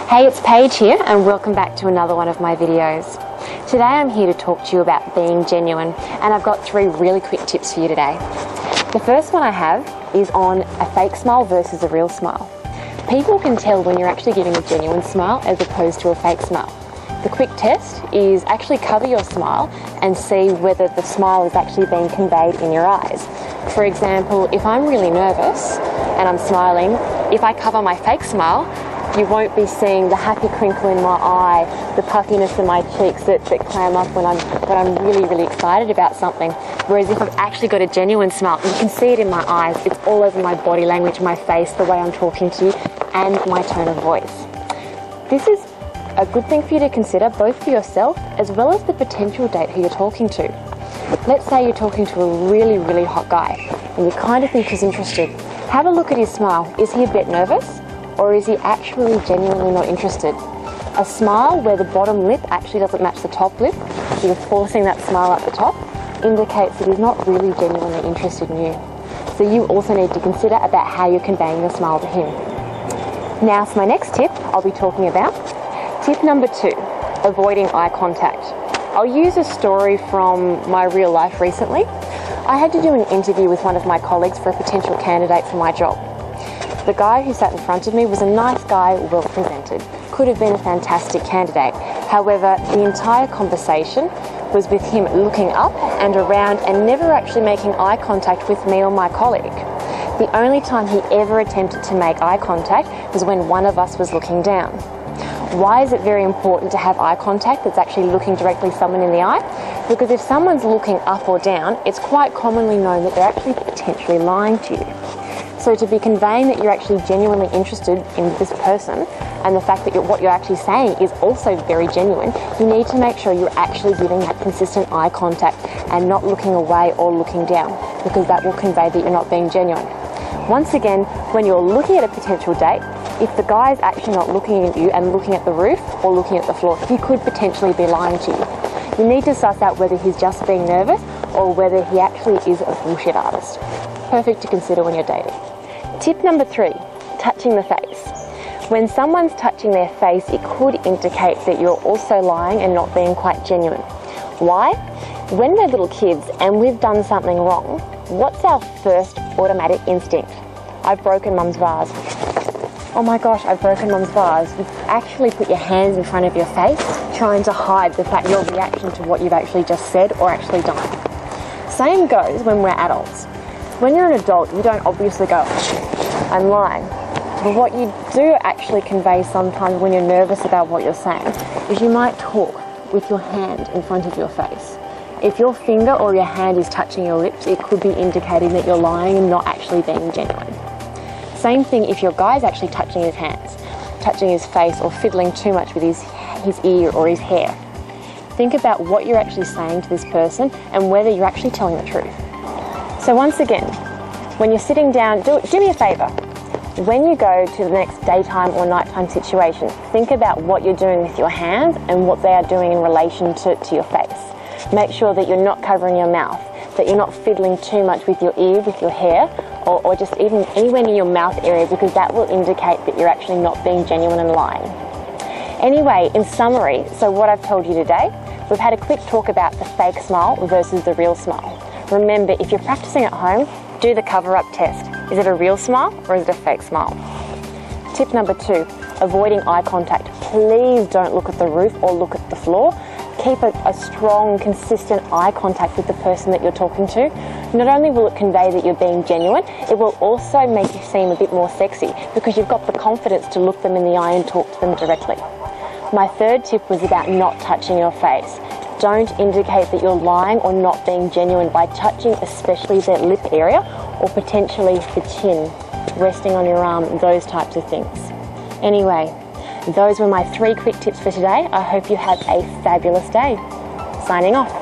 Hey, it's Paige here and welcome back to another one of my videos. Today I'm here to talk to you about being genuine, and I've got 3 really quick tips for you today. The first one I have is on a fake smile versus a real smile. People can tell when you're actually giving a genuine smile as opposed to a fake smile. The quick test is actually cover your smile and see whether the smile is actually being conveyed in your eyes. For example, if I'm really nervous and I'm smiling, if I cover my fake smile, you won't be seeing the happy crinkle in my eye, the puffiness in my cheeks that clam up when I'm really excited about something. Whereas if I've actually got a genuine smile, you can see it in my eyes, it's all over my body language, my face, the way I'm talking to you, and my tone of voice. This is a good thing for you to consider, both for yourself as well as the potential date who you're talking to. Let's say you're talking to a really hot guy and you kind of think he's interested. Have a look at his smile. Is he a bit nervous? Or is he actually genuinely not interested? A smile where the bottom lip actually doesn't match the top lip, so you're forcing that smile up the top, indicates that he's not really genuinely interested in you. So you also need to consider about how you're conveying your smile to him. Now for my next tip, I'll be talking about tip number 2, avoiding eye contact. I'll use a story from my real life recently. I had to do an interview with one of my colleagues for a potential candidate for my job. The guy who sat in front of me was a nice guy, well presented, could have been a fantastic candidate. However, the entire conversation was with him looking up and around and never actually making eye contact with me or my colleague. The only time he ever attempted to make eye contact was when one of us was looking down. Why is it very important to have eye contact that's actually looking directly someone in the eye? Because if someone's looking up or down, it's quite commonly known that they're actually potentially lying to you. So to be conveying that you're actually genuinely interested in this person and the fact that what you're actually saying is also very genuine, you need to make sure you're actually giving that consistent eye contact and not looking away or looking down, because that will convey that you're not being genuine. Once again, when you're looking at a potential date, if the guy is actually not looking at you and looking at the roof or looking at the floor, he could potentially be lying to you. You need to suss out whether he's just being nervous or whether he actually is a bullshit artist. Perfect to consider when you're dating. Tip number 3, touching the face. When someone's touching their face, it could indicate that you're also lying and not being quite genuine. Why? When we're little kids and we've done something wrong, what's our first automatic instinct? I've broken mum's vase. Oh my gosh, I've broken mum's vase. You actually put your hands in front of your face, trying to hide the fact, your reaction to what you've actually just said or actually done. Same goes when we're adults. When you're an adult, you don't obviously go, I'm lying. But what you do actually convey sometimes when you're nervous about what you're saying is you might talk with your hand in front of your face. If your finger or your hand is touching your lips, it could be indicating that you're lying and not actually being genuine. Same thing if your guy's actually touching his hands, touching his face or fiddling too much with his ear or his hair. Think about what you're actually saying to this person and whether you're actually telling the truth. So once again, when you're sitting down, do me a favour. When you go to the next daytime or nighttime situation, think about what you're doing with your hands and what they are doing in relation to your face. Make sure that you're not covering your mouth, that you're not fiddling too much with your ear, with your hair, or just even anywhere near your mouth area, because that will indicate that you're actually not being genuine and lying. Anyway, in summary, so what I've told you today, we've had a quick talk about the fake smile versus the real smile. Remember, if you're practicing at home, do the cover-up test. Is it a real smile or is it a fake smile? Tip number 2, avoiding eye contact. Please don't look at the roof or look at the floor. Keep a strong, consistent eye contact with the person that you're talking to. Not only will it convey that you're being genuine, it will also make you seem a bit more sexy because you've got the confidence to look them in the eye and talk to them directly. My 3rd tip was about not touching your face. Don't indicate that you're lying or not being genuine by touching especially the lip area or potentially the chin, resting on your arm, those types of things. Anyway, those were my 3 quick tips for today. I hope you have a fabulous day. Signing off.